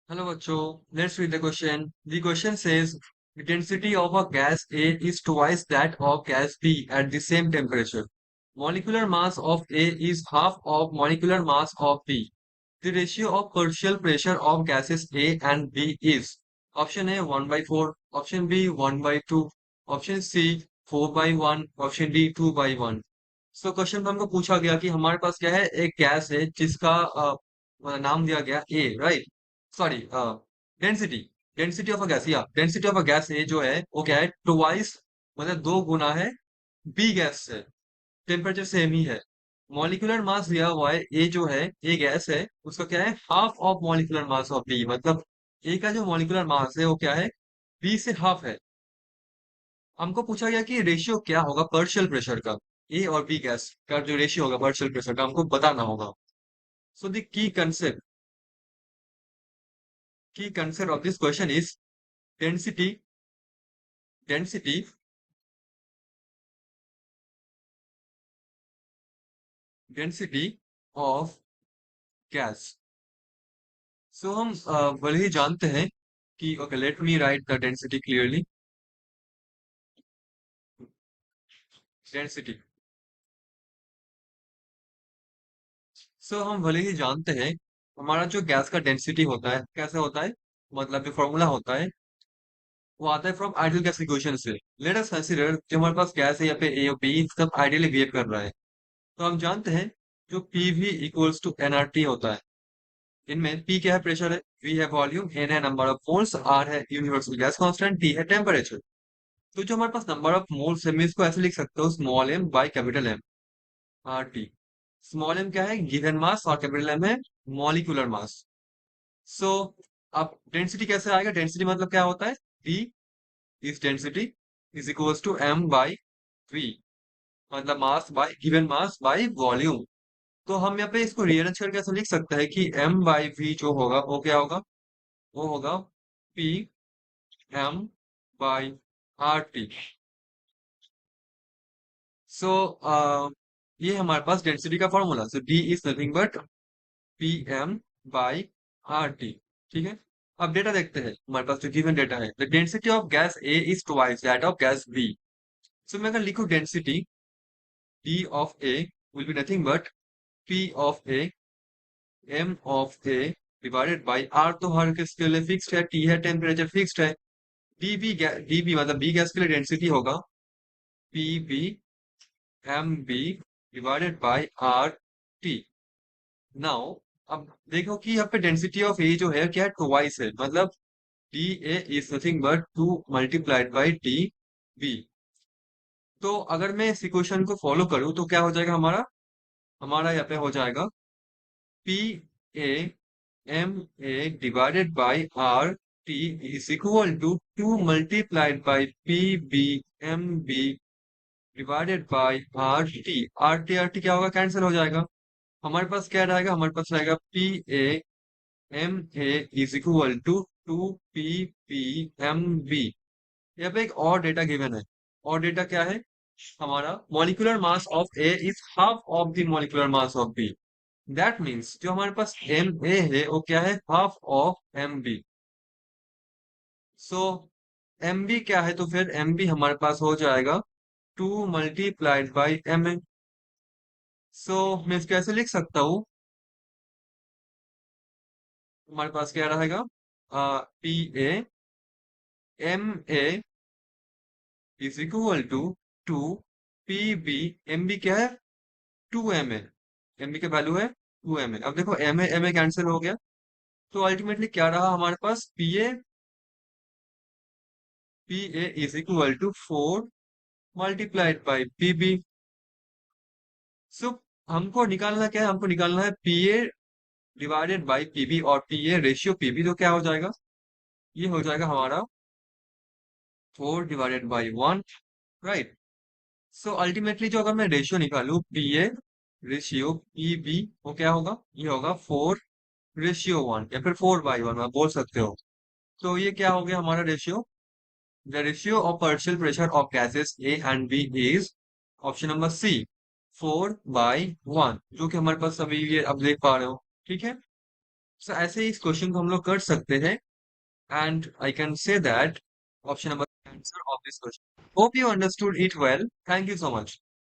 Hello, Bacho. Let's read the question. The question says the density of a gas A is twice that of gas B at the same temperature. Molecular mass of A is half of molecular mass of B. The ratio of partial pressure of gases A and B is option A 1 by 4, option B 1 by 2, option C 4 by 1, option D 2 by 1. So question में हमको पूछा गया कि हमारे पास क्या है, एक गैस है जिसका नाम दिया गया A, right? Sorry, density density of a gas, या density of a gas A जो है वो क्या है, ट्वाइस, मतलब दो गुना है बी गैस से। टेम्परेचर सेम ही है। मॉलिक्यूलर मास दिया हुआ है, ए जो है, ए गैस है, उसका क्या है, half of molecular mass of B, मतलब ए का जो मॉलिक्यूलर मास है वो क्या है, बी से हाफ है। हमको पूछा गया कि रेशियो क्या होगा पार्शियल प्रेशर का, ए और बी गैस का जो रेशियो होगा पार्शियल प्रेशर का, हमको बताना होगा। So the key concept of this question is density density density of gas. So हम भले ही जानते हैं कि okay, let me write the density clearly. Density, so हम भले ही जानते हैं हमारा जो गैस का डेंसिटी होता है कैसे होता है, मतलब जो फॉर्मूला होता है वो आता है फ्रॉम आइडियल गैस इक्वेशन से। लेट अस कंसीडर जो हमारे पास गैस है, यहाँ पे ए और बी सब आइडियली बिहेव कर रहा है। तो हम जानते हैं जो P V equals to n R T होता है। इनमें पी क्या है, प्रेशर है, वी है वॉल्यूम, एन है नंबर ऑफ मोल्स, आर है यूनिवर्सल गैस कांस्टेंट, टी है टेम्परेचर। तो जो हमारे पास नंबर ऑफ मोल्स है, मैं इसको ऐसे लिख सकता हूँ, small M by capital M, R T. Small M क्या है, गिवन मास, और कैपिटल एम है मॉलिक्यूलर मास। सो अब डेंसिटी कैसे आएगा, डेंसिटी मतलब क्या होता है, D is density is equals to M by V, मतलब mass by given mass by volume. तो हम यहाँ पे इसको रीअरेंज करके ऐसे लिख सकते हैं कि एम बाई वी जो होगा वो क्या होगा, वो होगा P M by R T. So ये हमारे पास डेंसिटी का formula, so D is nothing but P M by R T. ठीक है। अब डेटा देखते हैं, हमारे पास जो गिवन डेटा है, the density of gas A is twice that of gas B. So मैं अगर लिखूं density D of A will be nothing but P of A M of A divided by are, तो हर किसके लिए fixed है, T है temperature fixed है। डी बी मतलब बी गैस के लिए डेंसिटी होगा P B M B divided by R T. Now अब देखो कि यहाँ पे डेंसिटी ऑफ ए जो है क्या है, ट्वाइस है, मतलब D A is nothing but two multiplied by D B. तो अगर मैं इस इक्वेशन को फॉलो करूं तो क्या हो जाएगा, हमारा हमारा यहाँ पे हो जाएगा P A M A divided by R T is equal to two multiplied by P B M B divided by R T क्या होगा, कैंसिल हो जाएगा। हमारे पास क्या रहेगा, हमारे पास रहेगा P A M A is equal to two P P M B. यहाँ पे एक और डेटा गिवन है। और डेटा क्या है, हमारा molecular mass of A is half of the molecular mass of B. That means जो हमारे पास एम ए है वो क्या है, half of M B. So M B क्या है, तो फिर एम बी हमारे पास हो जाएगा two multiplied by M A. So मैं इसको ऐसे लिख सकता हूँ, हमारे पास क्या रहेगा, P A M A is equal to two P B M B क्या है, two M A. M B का वैल्यू है टू एम ए। अब देखो एम ए कैंसिल हो गया, तो अल्टीमेटली क्या रहा हमारे पास, P A is equal to four multiplied by P B. So हमको निकालना क्या है, हमको निकालना है P A divided by P B, और P A ratio P B, तो क्या हो जाएगा, ये हो जाएगा हमारा four divided by one, right. So ultimately जो अगर मैं रेशियो निकालू P A ratio P B, वो क्या होगा, ये होगा फोर रेशियो वन, या फिर फोर बाई वन आप बोल सकते हो। तो ये क्या हो गया हमारा ratio, the ratio of partial pressure of gases A and B is option number C, four by one, जो कि हमारे पास अभी ये अब देख पा रहे हो। ठीक है। सो ऐसे ही इस क्वेश्चन को हम लोग कर सकते हैं and I can say that option number answer of this question. Hope you understood it well, thank you so much.